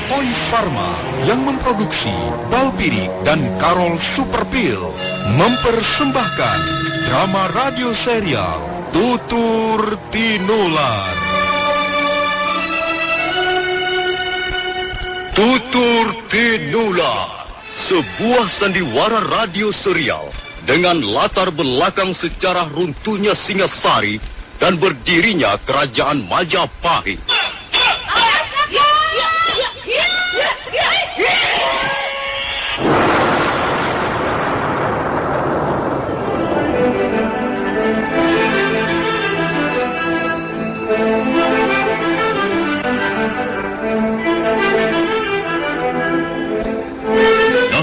Toy Pharma yang memproduksi Balpirik dan Karol Superpil mempersembahkan drama radio serial Tutur Tinular. Tutur Tinular, sebuah sandiwara radio serial dengan latar belakang sejarah runtuhnya Singasari dan berdirinya Kerajaan Majapahit.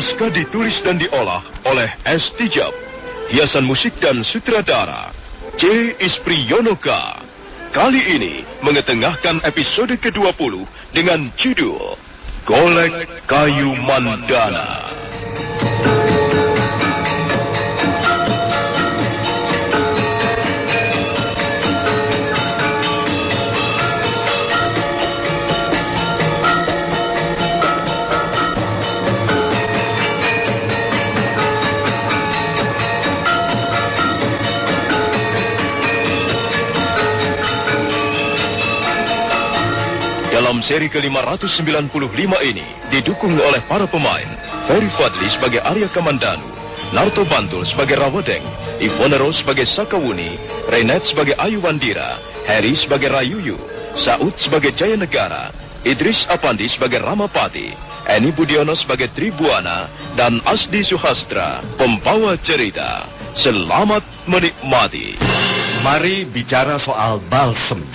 Naskah ditulis dan diolah oleh S. Tijab. Hiasan musik dan sutradara C. Ispriyonoka. Kali ini mengetengahkan episode ke-20 dengan judul Golek Kayu Mandana. Dalam seri ke-595 ini didukung oleh para pemain Ferry Fadli sebagai Arya Kamandanu, Narto Bantul sebagai Rawedeng, Ivone Rose sebagai Sakawuni, Renet sebagai Ayu Wandira, Harry sebagai Rayuyu, Saud sebagai Jaya Negara, Idris Apandi sebagai Ramapati, Eni Budiono sebagai Tribuana, dan Asdi Suhastra pembawa cerita. Selamat menikmati. Mari bicara soal balsem.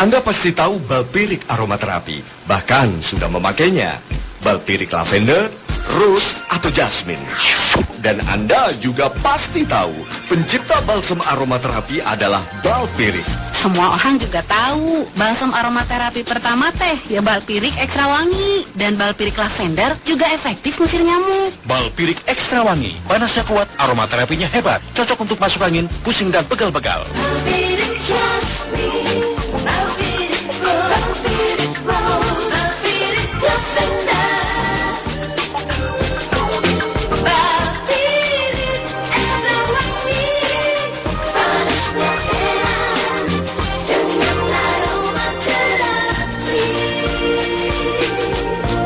Anda pasti tahu balpirik aromaterapi, bahkan sudah memakainya. Balpirik lavender, rose, atau jasmine. Dan Anda juga pasti tahu, pencipta balsam aromaterapi adalah balpirik. Semua orang juga tahu, balsam aromaterapi pertama teh ya balpirik ekstra wangi. Dan balpirik lavender juga efektif ngusir nyamuk. Balpirik ekstra wangi, panasnya kuat, aromaterapinya hebat. Cocok untuk masuk angin, pusing dan pegal-pegal. Balpirik jasmine.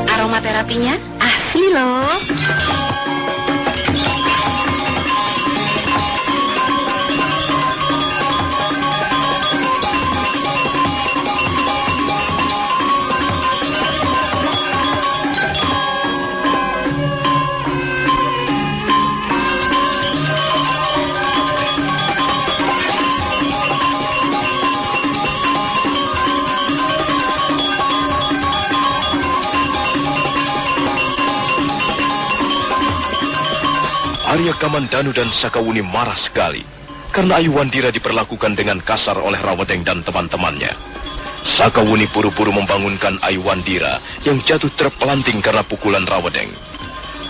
Aromaterapinya asli loh. Arya Kamandanu dan Sakawuni marah sekali karena Ayu Wandira diperlakukan dengan kasar oleh Rawedeng dan teman-temannya. Sakawuni buru-buru membangunkan Ayu Wandira yang jatuh terpelanting karena pukulan Rawedeng.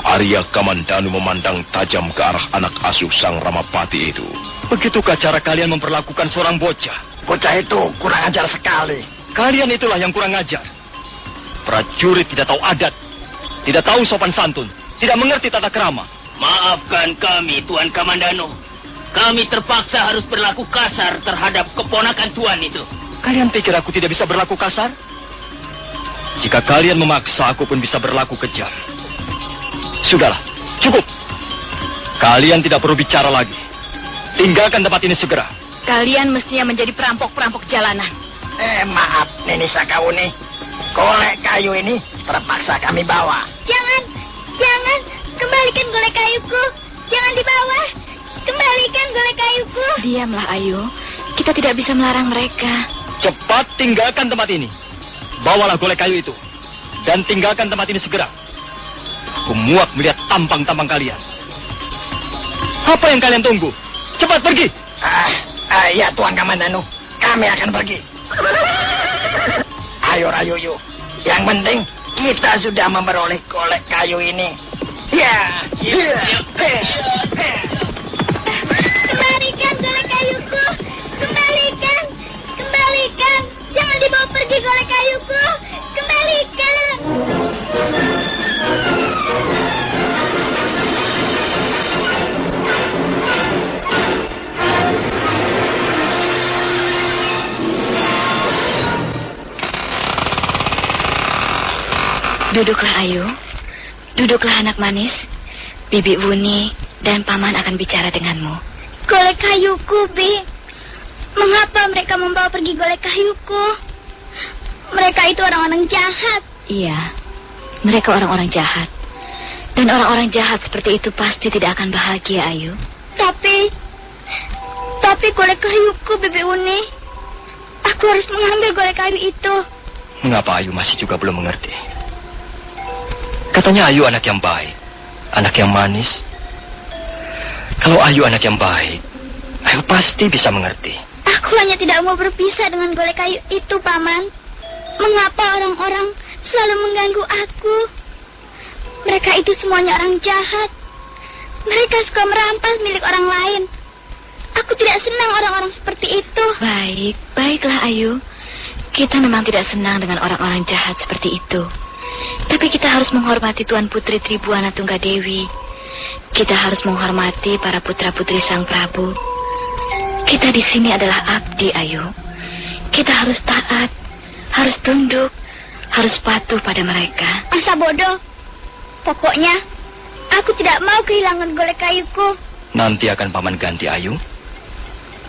Arya Kamandanu memandang tajam ke arah anak asuh sang Ramapati itu. Begitukah cara kalian memperlakukan seorang bocah? Bocah itu kurang ajar sekali. Kalian itulah yang kurang ajar. Prajurit tidak tahu adat, tidak tahu sopan santun, tidak mengerti tata krama. Maafkan kami, Tuan Kamandanu. Kami terpaksa harus berlaku kasar terhadap keponakan Tuan itu. Kalian pikir aku tidak bisa berlaku kasar? Jika kalian memaksa, aku pun bisa berlaku kejam. Sudahlah, cukup. Kalian tidak perlu bicara lagi. Tinggalkan tempat ini segera. Kalian mestinya menjadi perampok-perampok jalanan. Maaf, Nini Sakawuni. Golek kayu ini terpaksa kami bawa. Jangan. Kembalikan golek kayuku. Jangan dibawa. Kembalikan golek kayuku. Diamlah Ayu, kita tidak bisa melarang mereka. Cepat tinggalkan tempat ini. Bawalah golek kayu itu. Dan tinggalkan tempat ini segera. Aku muak melihat tampang-tampang kalian. Apa yang kalian tunggu? Cepat pergi. Ya Tuan Kamandanu, kami akan pergi. Ayo Rayuyu, yang penting kita sudah memperoleh golek kayu ini. Kembalikan golek kayuku. Kembalikan. Jangan dibawa pergi golek kayuku. Kembalikan. Duduklah, Ayu. Duduklah, anak manis. Bibi Wuni dan Paman akan bicara denganmu. Golek kayuku, Bi. Mengapa mereka membawa pergi golek kayuku? Mereka itu orang-orang jahat. Iya, mereka orang-orang jahat. Dan orang-orang jahat seperti itu pasti tidak akan bahagia, Ayu. Tapi golek kayuku, Bibi Uni. Aku harus mengambil golek kayu itu. Mengapa Ayu masih juga belum mengerti? Katanya Ayu anak yang baik, anak yang manis. Kalau Ayu anak yang baik, Ayu pasti bisa mengerti. Aku hanya tidak mau berpisah dengan golek kayu itu, Paman. Mengapa orang-orang selalu mengganggu aku? Mereka itu semuanya orang jahat. Mereka suka merampas milik orang lain. Aku tidak senang orang-orang seperti itu. Baiklah, Ayu. Kita memang tidak senang dengan orang-orang jahat seperti itu. Tapi kita harus menghormati Tuan Putri Tribuana Tunggadewi. Kita harus menghormati para putra-putri Sang Prabu. Kita di sini adalah abdi, Ayu. Kita harus taat, harus tunduk, harus patuh pada mereka. Asa bodoh. Pokoknya, aku tidak mau kehilangan golek kayuku. Nanti akan Paman ganti Ayu.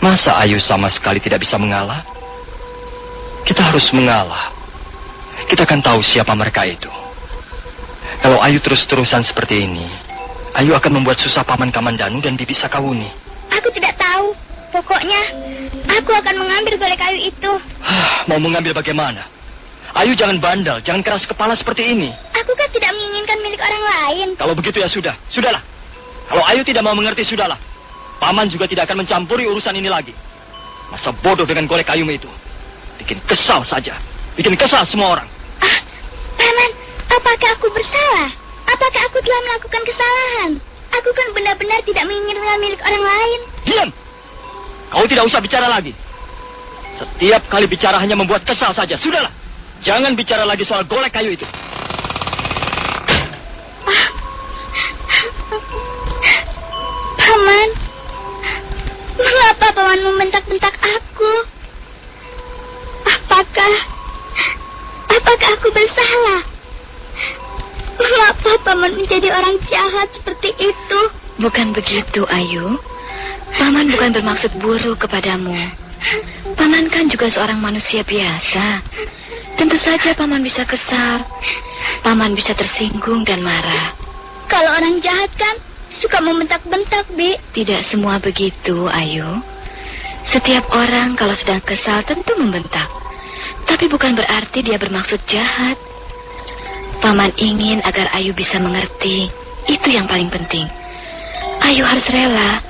Masa Ayu sama sekali tidak bisa mengalah? Kita harus mengalah. Kita akan tahu siapa mereka itu. Kalau Ayu terus-terusan seperti ini, Ayu akan membuat susah Paman Kamandanu dan Bibi Sakawuni. Aku tidak tahu. Pokoknya, aku akan mengambil golek kayu itu. Mau mengambil bagaimana? Ayu jangan bandel, jangan keras kepala seperti ini. Aku kan tidak menginginkan milik orang lain. Kalau begitu ya sudahlah. Kalau Ayu tidak mau mengerti, sudahlah. Paman juga tidak akan mencampuri urusan ini lagi. Masa bodoh dengan golek kayumu itu. Bikin kesal saja. Bikin kesal semua orang. Paman, apakah aku bersalah? Apakah aku telah melakukan kesalahan? Aku kan benar-benar tidak menginginkan milik orang lain. Diam! Kau tidak usah bicara lagi. Setiap kali bicara hanya membuat kesal saja. Sudahlah. Jangan bicara lagi soal golek kayu itu. Paman, mengapa Paman membentak-bentak aku? Apakah aku bersalah? Mengapa Paman menjadi orang jahat seperti itu? Bukan begitu, Ayu. Paman bukan bermaksud buruk kepadamu. Paman kan juga seorang manusia biasa. Tentu saja Paman bisa kesal. Paman bisa tersinggung dan marah. Kalau orang jahat kan suka membentak-bentak, Bi. Tidak semua begitu, Ayu. Setiap orang kalau sedang kesal tentu membentak. Tapi bukan berarti dia bermaksud jahat. Paman ingin agar Ayu bisa mengerti. Itu yang paling penting. Ayu harus rela.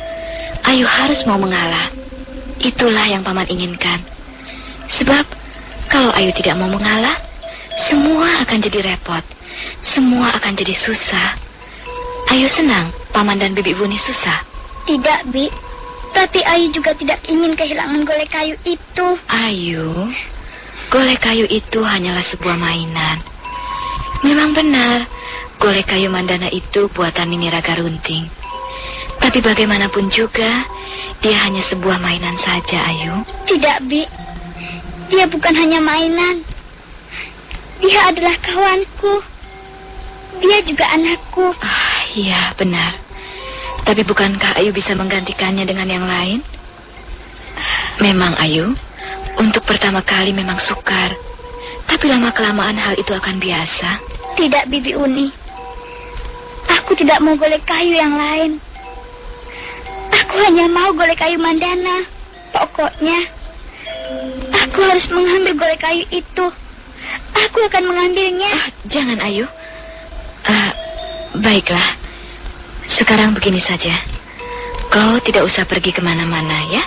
Ayu harus mau mengalah. Itulah yang Paman inginkan. Sebab kalau Ayu tidak mau mengalah, semua akan jadi repot. Semua akan jadi susah. Ayu senang Paman dan Bibi Wuni susah. Tidak, Bi. Tapi Ayu juga tidak ingin kehilangan golek kayu itu. Ayu, golek kayu itu hanyalah sebuah mainan. Memang benar, golek kayu Mandana itu buatan Nini Raga Runting. Tapi bagaimanapun juga, dia hanya sebuah mainan saja, Ayu. Tidak, Bi. Dia bukan hanya mainan. Dia adalah kawanku. Dia juga anakku. Iya, benar. Tapi bukankah Ayu bisa menggantikannya dengan yang lain? Memang, Ayu, untuk pertama kali memang sukar. Tapi lama-kelamaan hal itu akan biasa. Tidak, Bibi Uni. Aku tidak mau golek kayu yang lain. Aku hanya mau golek kayu Mandana. Pokoknya, aku harus mengambil golek kayu itu. Aku akan mengambilnya. Jangan, Ayu. Baiklah. Sekarang begini saja. Kau tidak usah pergi kemana-mana, ya.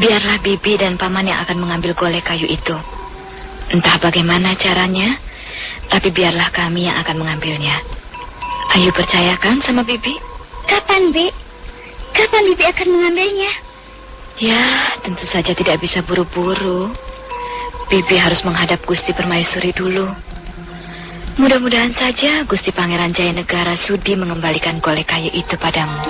Biarlah Bibi dan Paman yang akan mengambil golek kayu itu. Entah bagaimana caranya, tapi biarlah kami yang akan mengambilnya. Ayu percayakan sama Bibi? Kapan, Bi? Kapan Bibi akan mengambilnya? Ya, tentu saja tidak bisa buru-buru. Bibi harus menghadap Gusti Permaisuri dulu. Mudah-mudahan saja Gusti Pangeran Jayanegara sudi mengembalikan golek kayu itu padamu.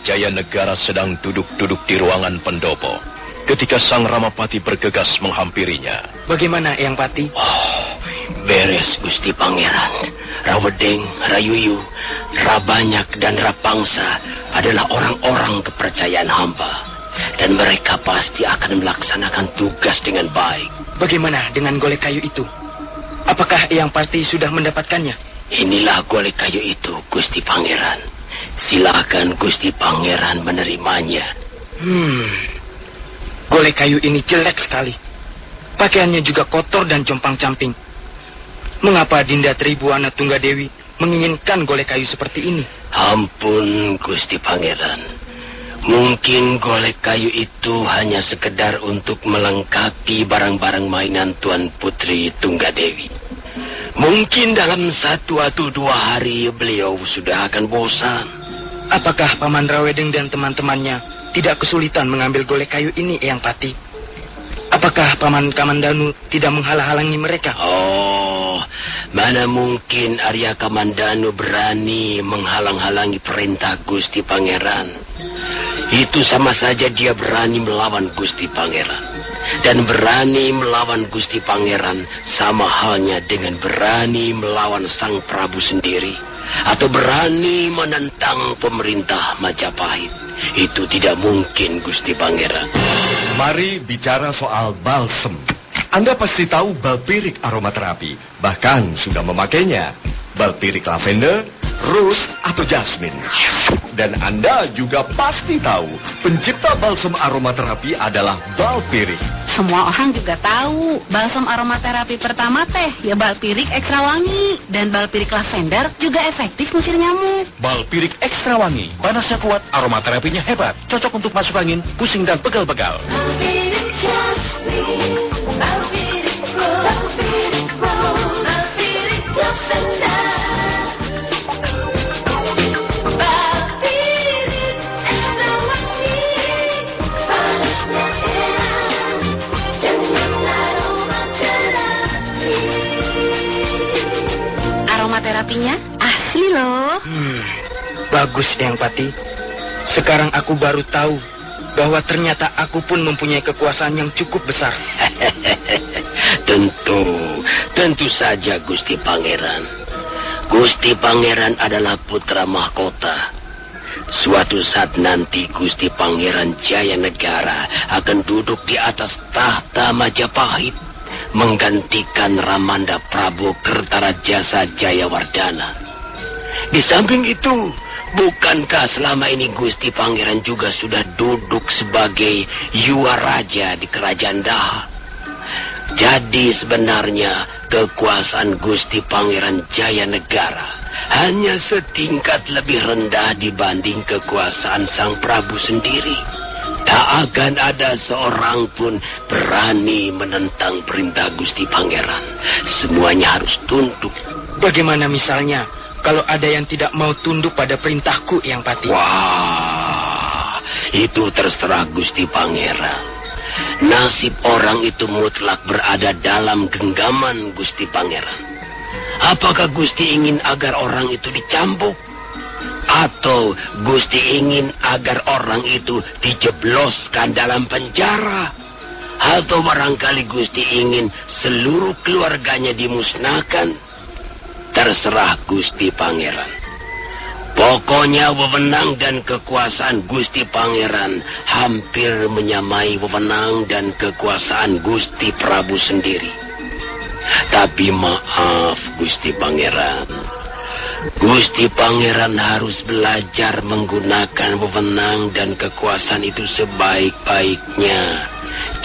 Jaya Negara sedang duduk-duduk di ruangan pendopo ketika Sang Ramapati bergegas menghampirinya. Bagaimana, Eyang Pati? Beres, Gusti Pangeran. Rawedeng, Rayuyu, Rabanyak, dan Rapangsa adalah orang-orang kepercayaan hamba. Dan mereka pasti akan melaksanakan tugas dengan baik. Bagaimana dengan golek kayu itu? Apakah Eyang Pati sudah mendapatkannya? Inilah golek kayu itu, Gusti Pangeran. Silakan Gusti Pangeran menerimanya. Golek kayu ini jelek sekali. Pakaiannya juga kotor dan compang-camping. Mengapa Dinda Tribuana Tunggadewi menginginkan golek kayu seperti ini? Ampun, Gusti Pangeran. Mungkin golek kayu itu hanya sekedar untuk melengkapi barang-barang mainan Tuan Putri Tunggadewi. Mungkin dalam 1 atau 2 hari beliau sudah akan bosan. Apakah Paman Rawedeng dan teman-temannya tidak kesulitan mengambil golek kayu ini, Eyang Pati? Apakah Paman Kamandanu tidak menghalang-halangi mereka? Oh, mana mungkin Arya Kamandanu berani menghalang-halangi perintah Gusti Pangeran. Itu sama saja dia berani melawan Gusti Pangeran. Dan berani melawan Gusti Pangeran sama halnya dengan berani melawan Sang Prabu sendiri. Atau berani menentang pemerintah Majapahit. Itu tidak mungkin, Gusti Pangeran. Mari bicara soal balsem. Anda pasti tahu balpirik aromaterapi, bahkan sudah memakainya. Balpirik lavender, rose, atau jasmin. Dan Anda juga pasti tahu pencipta balsem aromaterapi adalah balpirik. Semua orang juga tahu, balsam aromaterapi pertama teh ya balpirik ekstra wangi. Dan balpirik lavender juga efektif ngusir nyamuk. Balpirik ekstra wangi, panasnya kuat, aromaterapinya hebat, cocok untuk masuk angin, pusing dan pegal-pegal. Aromaterapinya asli loh. Bagus, Eyang Pati. Sekarang aku baru tahu bahwa ternyata aku pun mempunyai kekuasaan yang cukup besar. Tentu saja, Gusti Pangeran. Gusti Pangeran adalah putra mahkota. Suatu saat nanti Gusti Pangeran Jaya Negara akan duduk di atas tahta Majapahit, menggantikan Ramanda Prabu Kertarajasa Jayawardana. Di samping itu, bukankah selama ini Gusti Pangeran juga sudah duduk sebagai Yuwa Raja di Kerajaan Daha? Jadi sebenarnya kekuasaan Gusti Pangeran Jaya Negara hanya setingkat lebih rendah dibanding kekuasaan Sang Prabu sendiri. Tak akan ada seorang pun berani menentang perintah Gusti Pangeran. Semuanya harus tunduk. Bagaimana misalnya kalau ada yang tidak mau tunduk pada perintahku, Eyang Pati? Wah, itu terserah Gusti Pangeran. Nasib orang itu mutlak berada dalam genggaman Gusti Pangeran. Apakah Gusti ingin agar orang itu dicambuk? Atau Gusti ingin agar orang itu dijebloskan dalam penjara? Atau barangkali Gusti ingin seluruh keluarganya dimusnahkan? Terserah Gusti Pangeran. Pokoknya wewenang dan kekuasaan Gusti Pangeran hampir menyamai wewenang dan kekuasaan Gusti Prabu sendiri. Tapi maaf, Gusti Pangeran. Gusti Pangeran harus belajar menggunakan wewenang dan kekuasaan itu sebaik-baiknya.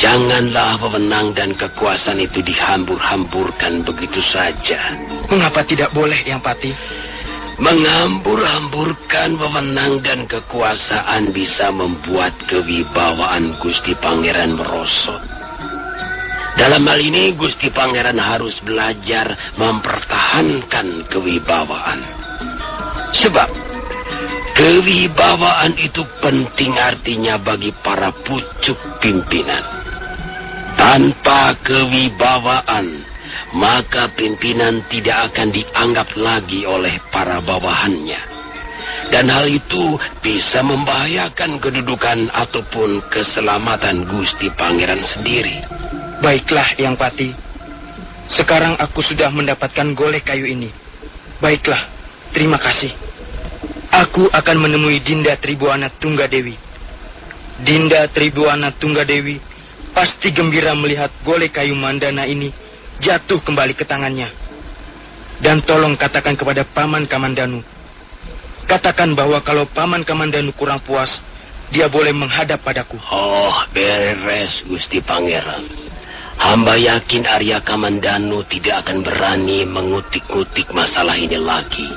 Janganlah wewenang dan kekuasaan itu dihambur-hamburkan begitu saja. Mengapa tidak boleh, Eyang Pati? Menghambur-hamburkan wewenang dan kekuasaan bisa membuat kewibawaan Gusti Pangeran merosot. Dalam hal ini Gusti Pangeran harus belajar mempertahankan kewibawaan. Sebab kewibawaan itu penting artinya bagi para pucuk pimpinan. Tanpa kewibawaan, maka pimpinan tidak akan dianggap lagi oleh para bawahannya. Dan hal itu bisa membahayakan kedudukan ataupun keselamatan Gusti Pangeran sendiri. Baiklah, Eyang Pati. Sekarang aku sudah mendapatkan golek kayu ini. Baiklah, terima kasih. Aku akan menemui Dinda Tribuana Tunggadewi. Dinda Tribuana Tunggadewi pasti gembira melihat golek kayu mandana ini jatuh kembali ke tangannya. Dan tolong katakan kepada Paman Kamandanu. Katakan bahwa kalau Paman Kamandanu kurang puas, dia boleh menghadap padaku. Oh, beres Gusti Pangeran. Hamba yakin Arya Kamandanu tidak akan berani mengutik-utik masalah ini lagi.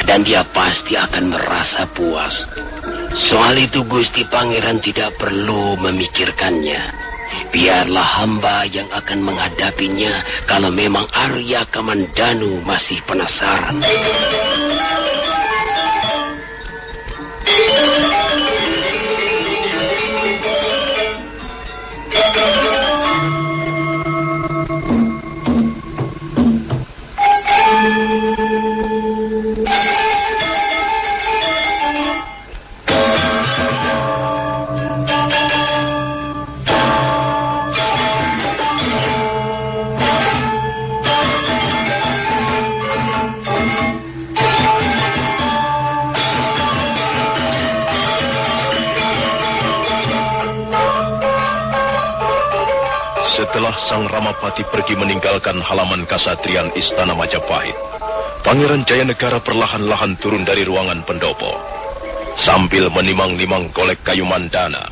Dan dia pasti akan merasa puas. Soal itu Gusti Pangeran tidak perlu memikirkannya. Biarlah hamba yang akan menghadapinya kalau memang Arya Kamandanu masih penasaran. Setelah Sang Ramapati pergi meninggalkan halaman kasatrian Istana Majapahit, Pangeran Jayanegara perlahan-lahan turun dari ruangan pendopo. Sambil menimang-nimang golek kayu mandana,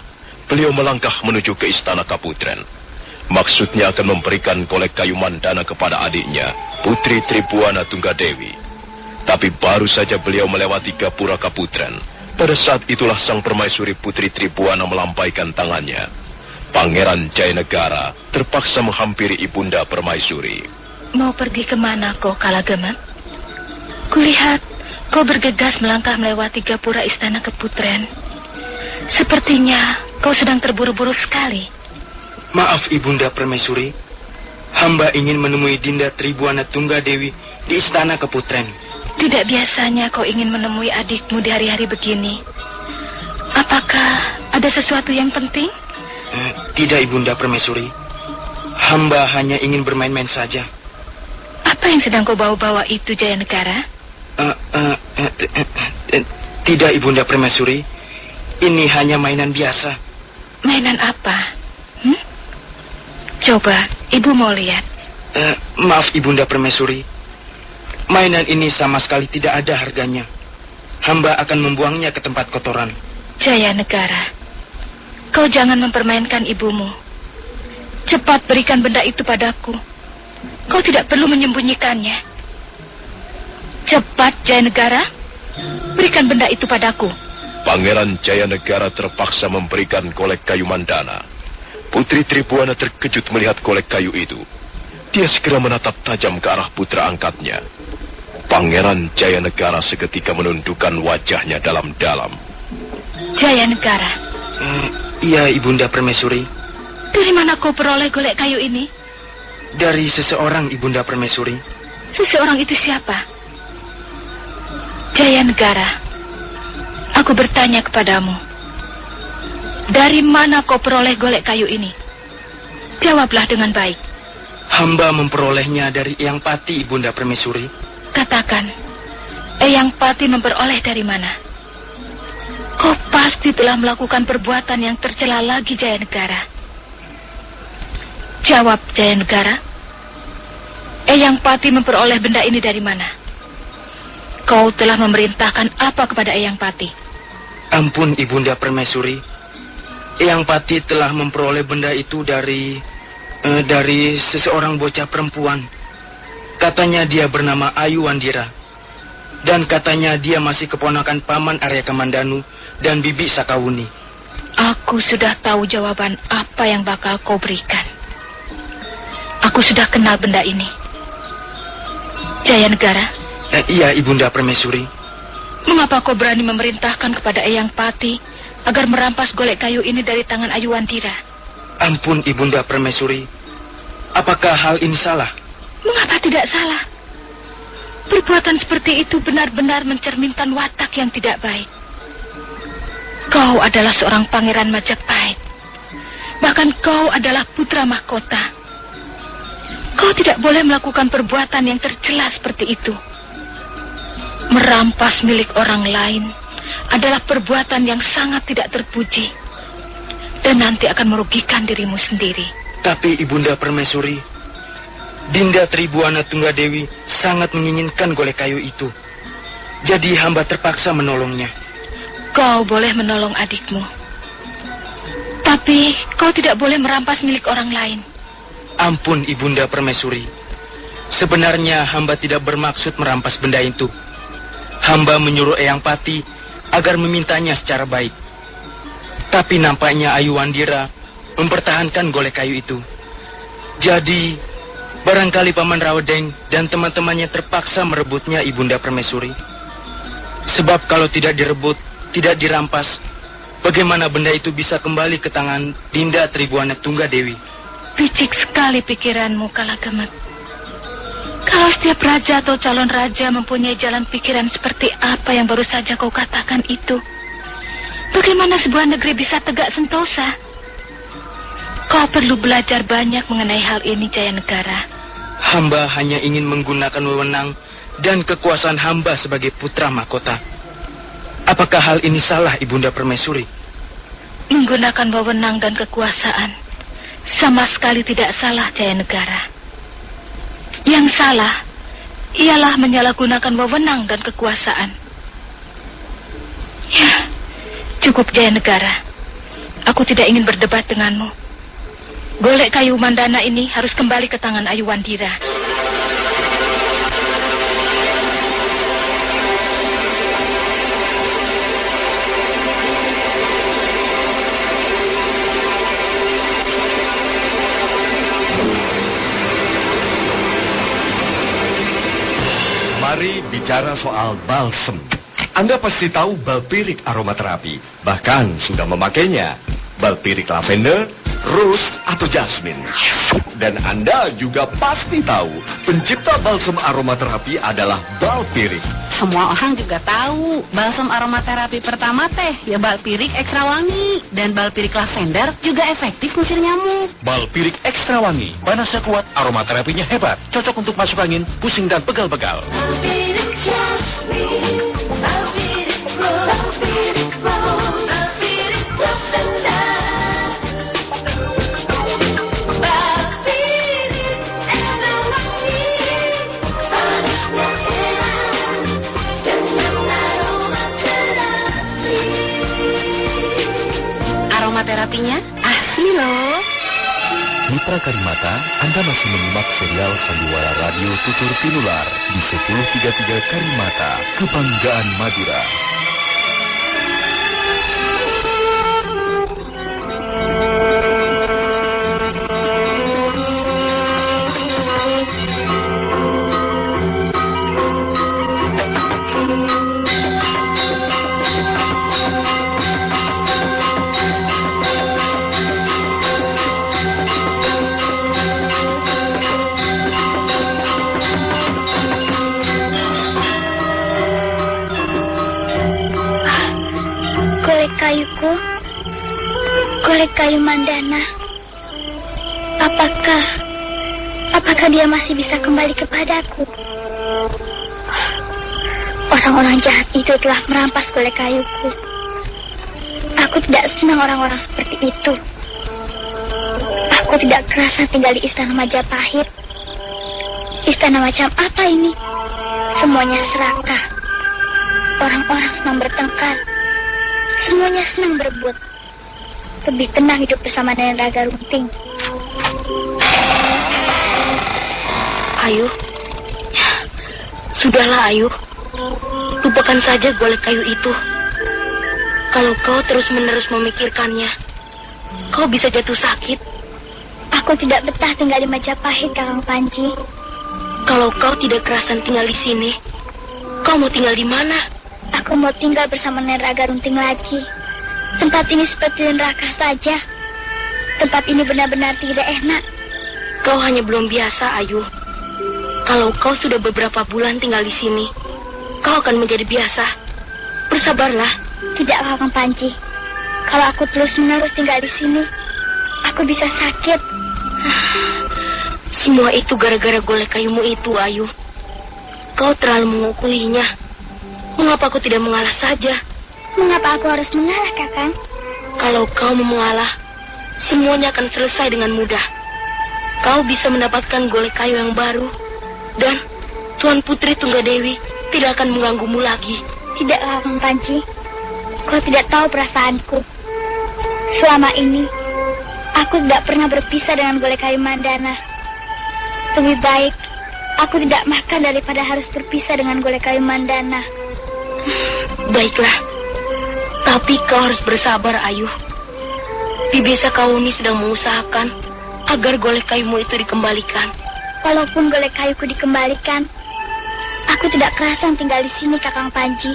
beliau melangkah menuju ke Istana Kaputren. Maksudnya akan memberikan golek kayu mandana kepada adiknya, Putri Tribuana Tunggadewi. Tapi baru saja beliau melewati Gapura Kaputren, pada saat itulah Sang Permaisuri Putri Tribuana melampaikan tangannya. Pangeran Jayanegara terpaksa menghampiri Ibunda Permaisuri. Mau pergi kemana kau, Kalageman? Kulihat kau bergegas melangkah melewati Gapura Istana Kaputren. Sepertinya kau sedang terburu-buru sekali. Maaf Ibunda Permaisuri, hamba ingin menemui Dinda Tribuana Tunggadewi di Istana Kaputren. Tidak biasanya kau ingin menemui adikmu di hari-hari begini. Apakah ada sesuatu yang penting? Tidak Ibunda Permaisuri, hamba hanya ingin bermain-main saja. Apa yang sedang kau bawa-bawa itu, Jayanegara? Tidak Ibunda Permaisuri, ini hanya mainan biasa. Mainan apa? Coba, ibu mau lihat. Maaf Ibunda Permaisuri, mainan ini sama sekali tidak ada harganya. Hamba akan membuangnya ke tempat kotoran. Jayanegara, kau jangan mempermainkan ibumu. Cepat berikan benda itu padaku. Kau tidak perlu menyembunyikannya. Cepat, Jayanegara, berikan benda itu padaku. Pangeran Jayanegara terpaksa memberikan golek kayu mandana. Putri Tribuana terkejut melihat golek kayu itu. Dia segera menatap tajam ke arah putra angkatnya. Pangeran Jayanegara seketika menundukkan wajahnya dalam-dalam. Jayanegara. Iya Ibunda Permaisuri. Dari mana kau peroleh golek kayu ini? Dari seseorang Ibunda Permaisuri. Seseorang itu siapa? Jayanegara, aku bertanya kepadamu. Dari mana kau peroleh golek kayu ini? Jawablah dengan baik. Hamba memperolehnya dari Eyang Pati Ibunda Permaisuri. Katakan, Eyang Pati memperoleh dari mana? Kau pasti telah melakukan perbuatan yang tercela lagi, Jayanegara. Jawab, Jayanegara. Eyang Pati memperoleh benda ini dari mana? Kau telah memerintahkan apa kepada Eyang Pati? Ampun Ibunda Permaisuri, Eyang Pati telah memperoleh benda itu dari seseorang bocah perempuan. Katanya dia bernama Ayu Wandira. Dan katanya dia masih keponakan Paman Arya Kamandanu dan Bibi Sakawuni. Aku sudah tahu jawaban apa yang bakal kau berikan. Aku sudah kenal benda ini. Jayanegara. Iya Ibunda Permaisuri. Mengapa kau berani memerintahkan kepada Eyang Pati agar merampas golek kayu ini dari tangan Ayu Wandira? Ampun Ibunda Permaisuri, apakah hal ini salah? Mengapa tidak salah? Perbuatan seperti itu benar-benar mencerminkan watak yang tidak baik. Kau adalah seorang pangeran Majapahit. Bahkan kau adalah putra mahkota. Kau tidak boleh melakukan perbuatan yang tercela seperti itu. Merampas milik orang lain adalah perbuatan yang sangat tidak terpuji. Dan nanti akan merugikan dirimu sendiri. Tapi Ibunda Permaisuri, Dinda Tribuana Tunggadewi sangat menginginkan golek kayu itu. Jadi hamba terpaksa menolongnya. Kau boleh menolong adikmu. Tapi kau tidak boleh merampas milik orang lain. Ampun Ibunda Permaisuri. Sebenarnya hamba tidak bermaksud merampas benda itu. Hamba menyuruh Eyang Pati agar memintanya secara baik. Tapi nampaknya Ayu Wandira mempertahankan golek kayu itu. Jadi, barangkali Paman Rawedeng dan teman-temannya terpaksa merebutnya Ibunda Permaisuri. Sebab kalau tidak direbut, tidak dirampas, bagaimana benda itu bisa kembali ke tangan Dinda Tribuana Tunggadewi? Picik sekali pikiranmu, Kalagemet. Kalau setiap raja atau calon raja mempunyai jalan pikiran seperti apa yang baru saja kau katakan itu, bagaimana sebuah negeri bisa tegak sentosa? Kau perlu belajar banyak mengenai hal ini, Jaya Negara. Hamba hanya ingin menggunakan wewenang dan kekuasaan hamba sebagai putra mahkota. Apakah hal ini salah, Ibunda Permaisuri? Menggunakan wewenang dan kekuasaan sama sekali tidak salah, Jaya Negara. Yang salah ialah menyalahgunakan wewenang dan kekuasaan. Ya, cukup Jaya Negara. Aku tidak ingin berdebat denganmu. Golek kayu Mandana ini harus kembali ke tangan Ayu Wandira. Mari bicara soal balsem. Anda pasti tahu balpirik aromaterapi, bahkan sudah memakainya. Balpirik lavender, rose, atau jasmine. Dan Anda juga pasti tahu pencipta balsem aromaterapi adalah balpirik. Semua orang juga tahu balsam aromaterapi pertama teh ya balpirik ekstra wangi. Dan balpirik lavender juga efektif ngusir nyamuk. Balpirik ekstra wangi, panasnya kuat, aromaterapinya hebat, cocok untuk masuk angin, pusing dan pegal-pegal. Aromaterapinya asli loh. Mitra Karimata, Anda masih menyimak serial Sandiwara Radio Tutur Tinular di 1033 Karimata, Kebanggaan Madura. Kayuku, golek kayu Mandana. Apakah dia masih bisa kembali kepadaku? Orang-orang jahat itu telah merampas golek kayuku. Aku tidak senang orang-orang seperti itu. Aku tidak kerasa tinggal di istana Majapahit. Istana macam apa ini? Semuanya serakah. Orang-orang senang bertengkar. Semuanya senang berebut. Lebih tenang hidup bersama Nenek Raga Runting. Ayu, sudahlah Ayu. Lupakan saja golek kayu itu. Kalau kau terus-menerus memikirkannya, kau bisa jatuh sakit. Aku tidak betah tinggal di Majapahit, Kakang Panji. Kalau kau tidak kerasan tinggal di sini, kau mau tinggal di mana? Aku mau tinggal bersama Nenek Raga Runting lagi. Tempat ini seperti neraka saja. Tempat ini benar-benar tidak enak. Kau hanya belum biasa, Ayu. Kalau kau sudah beberapa bulan tinggal di sini, kau akan menjadi biasa. Bersabarlah. Tidak, Kakang Panji. Kalau aku terus-menerus tinggal di sini, aku bisa sakit. Semua itu gara-gara golek kayumu itu, Ayu. Kau terlalu mengukulinya. Mengapa aku tidak mengalah saja? Mengapa aku harus mengalah, Kakang? Kalau kau mau mengalah, semuanya akan selesai dengan mudah. Kau bisa mendapatkan golek kayu yang baru, dan Tuan Putri Tunggadewi tidak akan mengganggumu lagi. Tidak, Kakang Panji. Kau tidak tahu perasaanku. Selama ini, aku tidak pernah berpisah dengan golek kayu Mandana. Lebih baik aku tidak makan daripada harus berpisah dengan golek kayu Mandana. Baiklah, tapi kau harus bersabar, Ayu. Bibi Sakauni sedang mengusahakan agar golek kayumu itu dikembalikan. Walaupun golek kayuku dikembalikan, aku tidak kerasan tinggal di sini, Kakang Panji.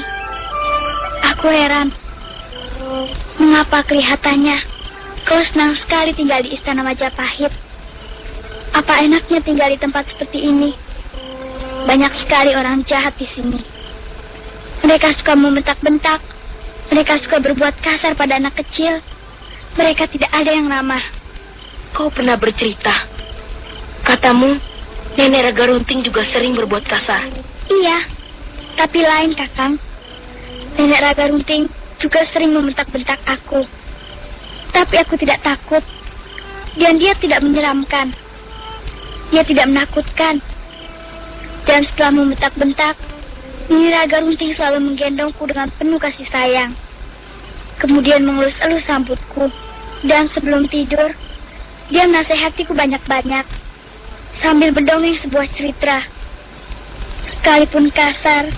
Aku heran, mengapa kelihatannya kau senang sekali tinggal di Istana Majapahit. Apa enaknya tinggal di tempat seperti ini? Banyak sekali orang jahat di sini. Mereka suka membentak-bentak. Mereka suka berbuat kasar pada anak kecil. Mereka tidak ada yang ramah. Kau pernah bercerita. Katamu, Nenek Raga Runting juga sering berbuat kasar. Iya, tapi lain, Kakang. Nenek Raga Runting juga sering membentak-bentak aku. Tapi aku tidak takut. Dan dia tidak menyeramkan. Dia tidak menakutkan. Dan setelah membentak-bentak, Nenek Raga Runting selalu menggendongku dengan penuh kasih sayang. Kemudian mengelus-elus rambutku. Dan sebelum tidur, dia menasehatiku banyak-banyak. Sambil mendongeng sebuah cerita. Sekalipun kasar,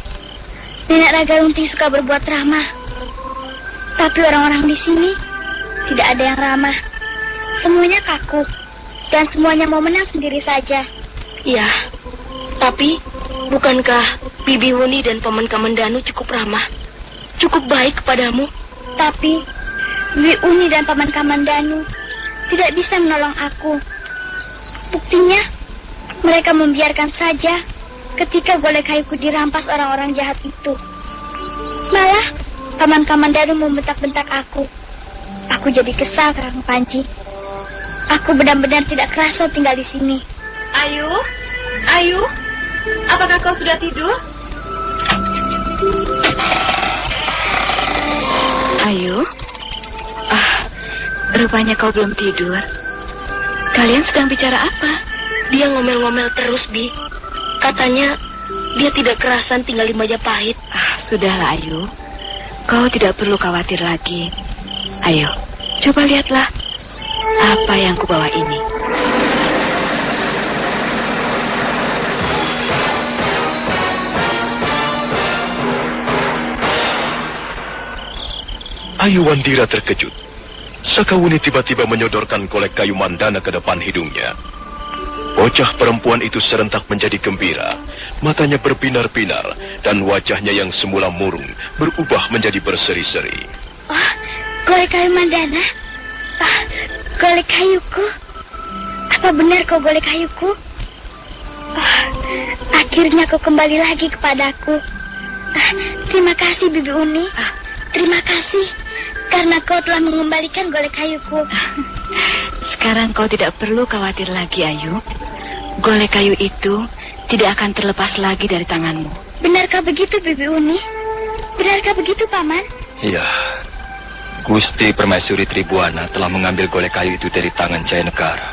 Nenek Raga Runting suka berbuat ramah. Tapi orang-orang di sini tidak ada yang ramah. Semuanya kaku. Dan semuanya mau menang sendiri saja. Ya, tapi bukankah Bibi Wuni dan Paman Kamandanu cukup ramah? Cukup baik kepadamu? Tapi Bibi Uni dan Paman Kamandanu tidak bisa menolong aku. Buktinya, mereka membiarkan saja ketika golek kayuku dirampas orang-orang jahat itu. Malah, Paman Kamandanu membentak-bentak aku. Aku jadi kesal, Kakang Panji. Aku benar-benar tidak kerasa tinggal di sini. Ayu? Ayu? Apakah kau sudah tidur? Ayu? Rupanya kau belum tidur. Kalian sedang bicara apa? Dia ngomel-ngomel terus, Bi. Katanya dia tidak kerasan tinggal di Majapahit. Sudahlah, Ayu. Kau tidak perlu khawatir lagi. Ayo, coba lihatlah apa yang kubawa ini. Ayu Wandira terkejut. Sakawuni tiba-tiba menyodorkan golek kayu Mandana ke depan hidungnya. Bocah perempuan itu serentak menjadi gembira. Matanya berbinar-binar dan wajahnya yang semula murung berubah menjadi berseri-seri. Oh, golek kayu Mandana? Golek kayuku? Apa benar kau golek kayuku? Akhirnya kau kembali lagi kepadaku. Terima kasih, Bibi Uni. Terima kasih karena kau telah mengembalikan golek kayuku. Sekarang kau tidak perlu khawatir lagi, Ayu. Golek kayu itu tidak akan terlepas lagi dari tanganmu. Benarkah begitu, Bibi Uni? Benarkah begitu, Paman? Iya. Gusti Permaisuri Tribuana telah mengambil golek kayu itu dari tangan Jaya Negara.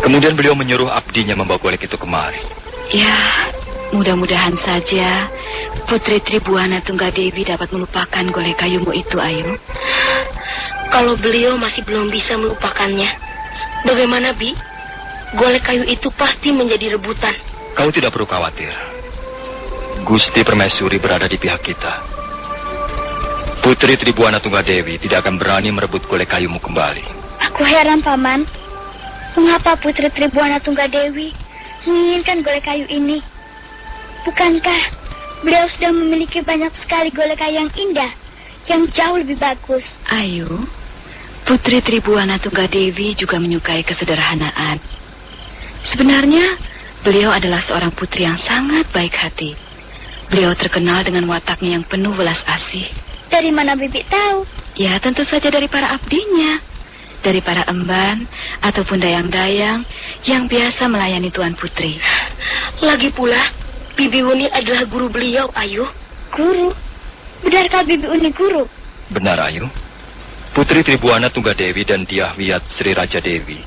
Kemudian beliau menyuruh abdinya membawa golek itu kemari. Ya, mudah-mudahan saja Putri Tribuana Tunggadewi dapat melupakan golek kayumu itu, Ayu. Kalau beliau masih belum bisa melupakannya, bagaimana, Bi? Golek kayu itu pasti menjadi rebutan. Kau tidak perlu khawatir. Gusti Permaisuri berada di pihak kita. Putri Tribuana Tunggadewi tidak akan berani merebut golek kayumu kembali. Aku heran, Paman. Mengapa Putri Tribuana Tunggadewi menginginkan golek kayu ini? Bukankah beliau sudah memiliki banyak sekali golek kayu yang indah, yang jauh lebih bagus? Ayu, Putri Tribuana Tunggadewi juga menyukai kesederhanaan. Sebenarnya, Beliau adalah seorang putri yang sangat baik hati. Beliau terkenal dengan wataknya yang penuh welas asih. Dari mana Bibi tahu? Ya, tentu saja dari para abdinya. Dari para emban ataupun dayang-dayang yang biasa melayani Tuan Putri. Lagi pula, Bibi Uni adalah guru beliau, Ayu. Guru? Benarkah Bibi Uni guru? Benar, Ayu. Putri Tribuana Tunggadewi dan Dyah Wiyat Sri Raja Dewi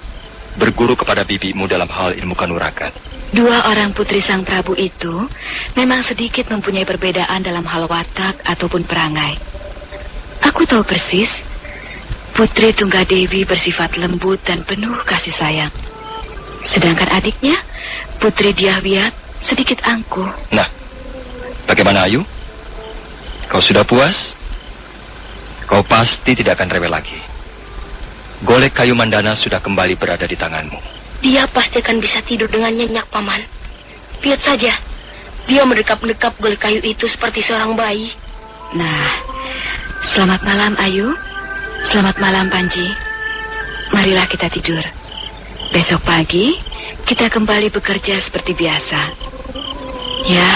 berguru kepada bibimu dalam hal ilmu kanuragan. Dua orang putri Sang Prabu itu memang sedikit mempunyai perbedaan dalam hal watak ataupun perangai. Aku tahu persis, Putri Tunggadewi bersifat lembut dan penuh kasih sayang. Sedangkan adiknya, Putri Dyah Wiyat, sedikit angkuh. Nah, bagaimana Ayu? Kau sudah puas? Kau pasti tidak akan rewel lagi. Golek kayu mandana sudah kembali berada di tanganmu. Dia pasti akan bisa tidur dengan nyenyak, Paman. Lihat saja, dia mendekap-dekap golek kayu itu seperti seorang bayi. Nah, selamat malam Ayu. Selamat malam Panji. Marilah kita tidur. Besok pagi kita kembali bekerja seperti biasa. Ya,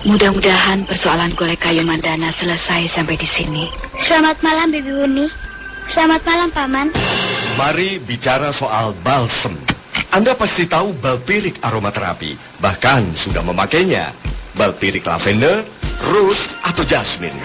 mudah-mudahan persoalan golek kayu mandana selesai sampai di sini. Selamat malam Bibi Uni. Selamat malam Paman. Mari bicara soal balsem. Anda pasti tahu balpirik aromaterapi, bahkan sudah memakainya. Balpirik lavender, rose, atau jasmine.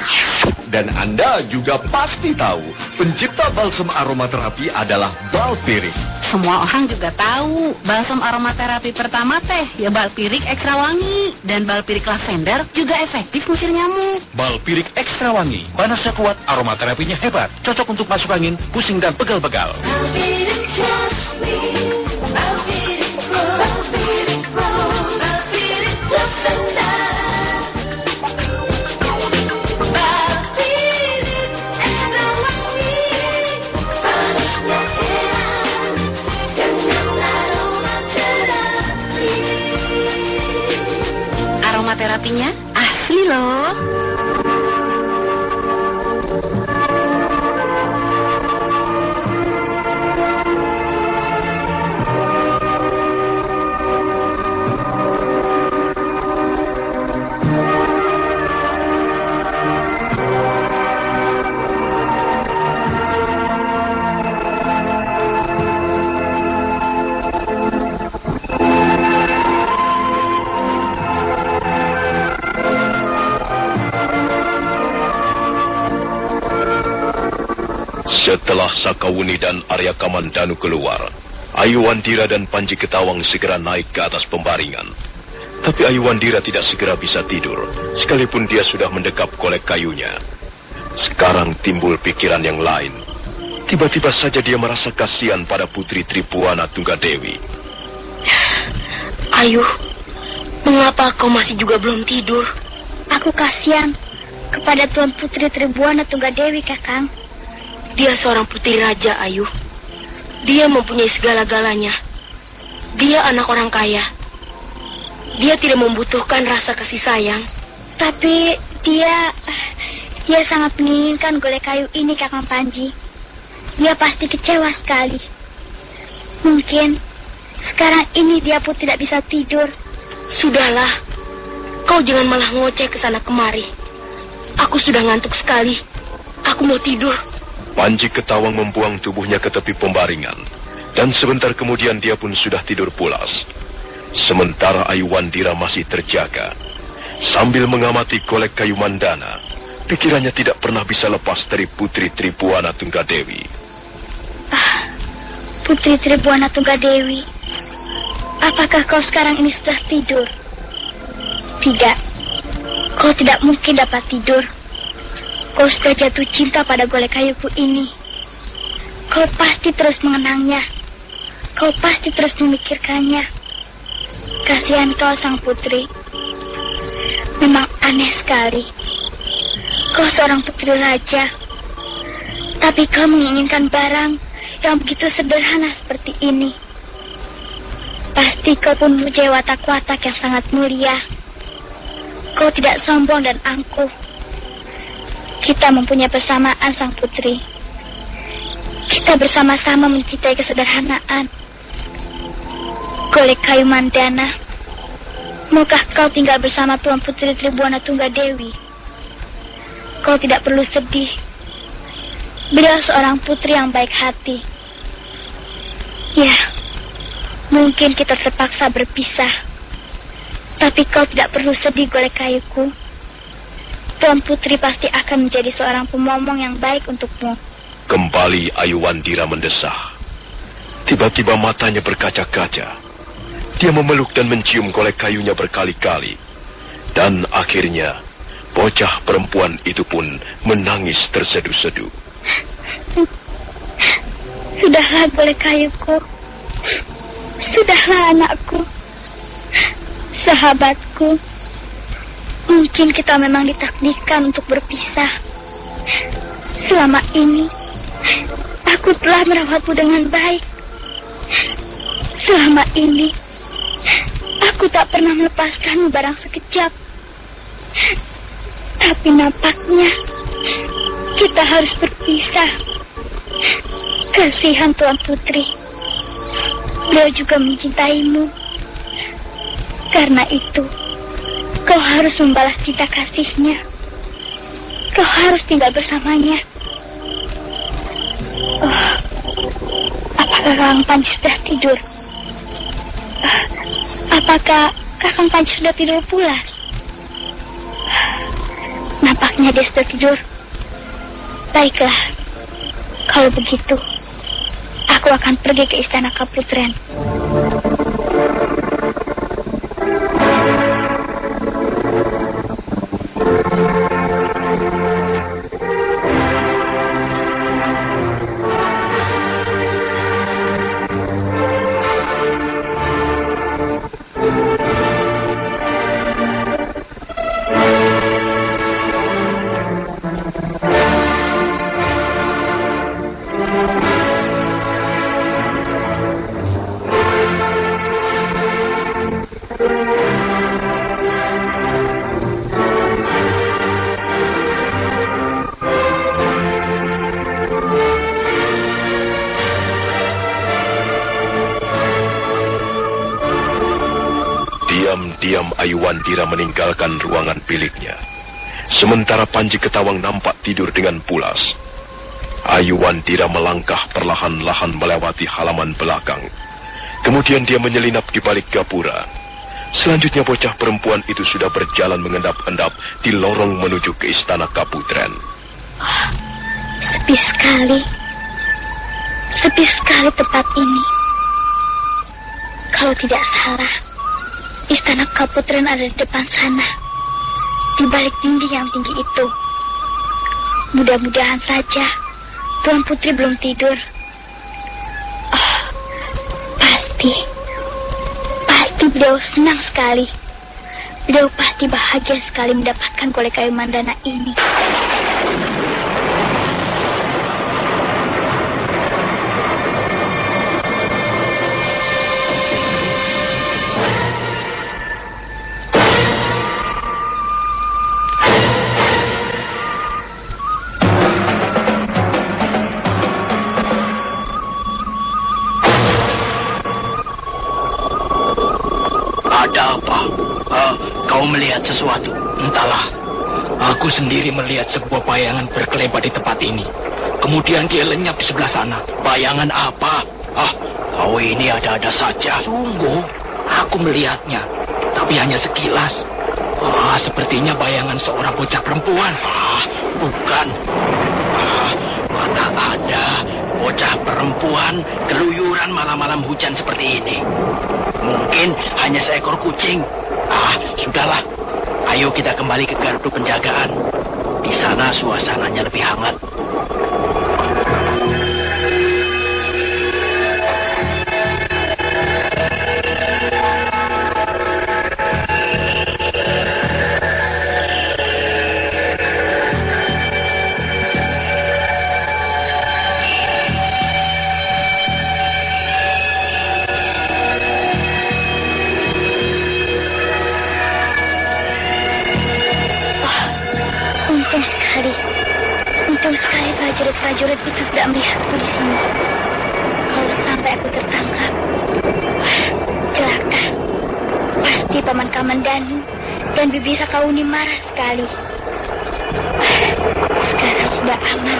Dan Anda juga pasti tahu pencipta balsem aromaterapi adalah balpirik. Semua orang juga tahu balsam aromaterapi pertama teh ya balpirik ekstra wangi. Dan balpirik lavender juga efektif ngusir nyamuk. Balpirik ekstra wangi, panasnya kuat, aromaterapinya hebat, cocok untuk masuk angin, pusing dan pegal-pegal. Aromaterapinya asli loh. Setelah Sakawuni dan Arya Kamandanu keluar, Ayuwandira dan Panji Ketawang segera naik ke atas pembaringan. Tapi Ayuwandira tidak segera bisa tidur, sekalipun dia sudah mendekap golek kayunya. Sekarang timbul pikiran yang lain. Tiba-tiba saja dia merasa kasihan pada Putri Tribuana Tunggadewi. Ayu, mengapa kau masih juga belum tidur? Aku kasihan kepada Tuan Putri Tribuana Tunggadewi, Kakang. Dia seorang putri raja, Ayu. Dia mempunyai segala-galanya. Dia anak orang kaya. Dia tidak membutuhkan rasa kasih sayang. Tapi dia sangat menginginkan golek kayu ini, Kakang Panji. Dia pasti kecewa sekali. Mungkin sekarang ini dia pun tidak bisa tidur. Sudahlah, kau jangan malah ngoceh ke sana kemari. Aku sudah ngantuk sekali. Aku mau tidur. Panji Ketawang membuang tubuhnya ke tepi pembaringan, dan sebentar kemudian dia pun sudah tidur pulas. Sementara Ayuwandira masih terjaga, sambil mengamati golek kayu mandana, pikirannya tidak pernah bisa lepas dari Putri Tribuana Tunggadewi. Putri Tribuana Tunggadewi, apakah kau sekarang ini sudah tidur? Tidak, kau tidak mungkin dapat tidur. Kau sudah jatuh cinta pada golek kayuku ini. Kau pasti terus mengenangnya. Kau pasti terus memikirkannya. Kasihan kau, sang putri. Memang aneh sekali. Kau seorang putri raja, tapi kau menginginkan barang yang begitu sederhana seperti ini. Pasti kau pun mempunyai watak-watak yang sangat mulia. Kau tidak sombong dan angkuh. Kita mempunyai persamaan, sang putri. Kita bersama-sama mencintai kesederhanaan. Golek kayu mandana Maukah kau tinggal bersama Tuan Putri Tribuana Tunggadewi? Kau tidak perlu sedih. Beliau seorang putri yang baik hati. Ya, mungkin kita terpaksa berpisah. Tapi kau tidak perlu sedih, Golek Kayuku. Tuan Putri pasti akan menjadi seorang pemomong yang baik untukmu. Kembali Ayuwandira mendesah. Tiba-tiba matanya berkaca-kaca. Dia memeluk dan mencium golek kayunya berkali-kali. Dan akhirnya, bocah perempuan itu pun menangis terseduh-seduh. Sudahlah, Golek Kayuku. Sudahlah, anakku. Sahabatku. Mungkin kita memang ditakdirkan untuk berpisah. Selama ini, aku telah merawatmu dengan baik. Selama ini, aku tak pernah melepaskanmu barang sekejap. Tapi nampaknya, kita harus berpisah. Kasihan Tuan Putri. Beliau juga mencintaimu. Karena itu, kau harus membalas cinta kasihnya. Kau harus tinggal bersamanya. Oh, apakah Kakang Panji sudah tidur? Apakah Kakang Panji sudah tidur pula? Nampaknya dia sudah tidur. Baiklah, kalau begitu, aku akan pergi ke istana Kaputren. Diam-diam Ayuwandira meninggalkan ruangan biliknya. Sementara Panji Ketawang nampak tidur dengan pulas. Ayuwandira melangkah perlahan-lahan melewati halaman belakang. Kemudian dia menyelinap di balik gapura. Selanjutnya bocah perempuan itu sudah berjalan mengendap-endap di lorong menuju ke istana Kaputren. Oh, sepi sekali. Sepi sekali tempat ini. Kalau tidak salah, istana Kaputren ada di depan sana, di balik dinding yang tinggi itu. Mudah-mudahan saja Tuan Putri belum tidur. Oh, pasti beliau senang sekali. Beliau pasti bahagia sekali mendapatkan golek kayu mandana ini. Ada apa? Kau melihat sesuatu? Entahlah. Aku sendiri melihat sebuah bayangan berkelebat di tempat ini. Kemudian dia lenyap di sebelah sana. Bayangan apa? Kau ini ada-ada saja. Sungguh, aku melihatnya. Tapi hanya sekilas. Sepertinya bayangan seorang bocah perempuan. Bukan. Mana ada bocah perempuan keluyuran malam-malam hujan seperti ini. Mungkin hanya seekor kucing. Sudahlah. Ayo kita kembali ke gardu penjagaan. Di sana suasananya lebih hangat. Untung sekali prajurit-prajurit itu tidak melihatku di sini. Kalau sampai aku tertangkap, celaka. Pasti pasti Paman Kamandanu dan Bibi Sakauni marah sekali. Sekarang sudah aman.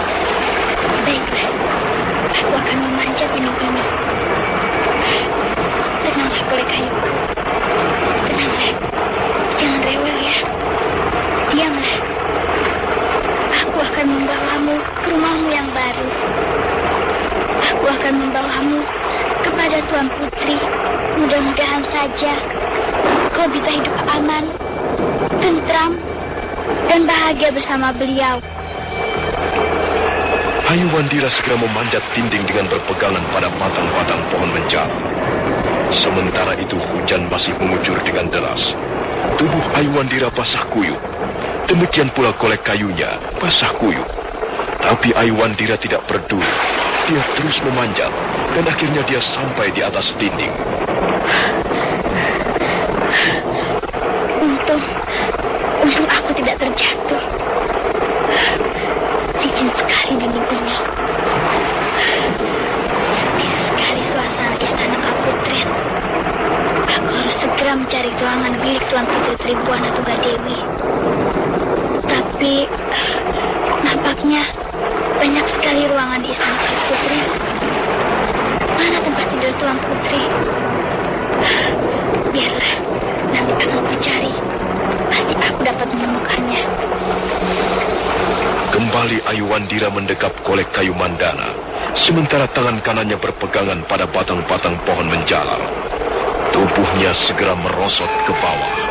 Baiklah, aku akan memanjat dinding ini. Tenanglah Golek Kayuku. Tenanglah. Jangan rewel ya. Diamlah. Aku akan membawamu ke rumahmu yang baru. Aku akan membawamu kepada Tuan Putri. Mudah-mudahan saja kau bisa hidup aman, tentram, dan bahagia bersama beliau. Ayuwandira segera memanjat dinding dengan berpegangan pada batang-batang pohon menjala. Sementara itu hujan masih mengucur dengan deras. Tubuh Ayuwandira basah kuyup. Demikian pula Golek Kayunya basah kuyup. Tapi Ayuwandira tidak peduli. Dia terus memanjat dan akhirnya dia sampai di atas dinding. Untung aku tidak terjatuh. Licin sekali dinding ini. Sepi sekali suasana istana Kaputren. Aku harus segera mencari ruangan milik Tuan Putri Tribuana Tunggadewi. Tapi nampaknya banyak sekali ruangan di istana Kaputren. Mana tempat tidur Tuan Putri? Biarlah, nanti akan aku cari. Pasti aku dapat menemukannya. Kembali Ayuwandira mendekap Golek Kayu Mandana, sementara tangan kanannya berpegangan pada batang-batang pohon menjalar. Tubuhnya segera merosot ke bawah.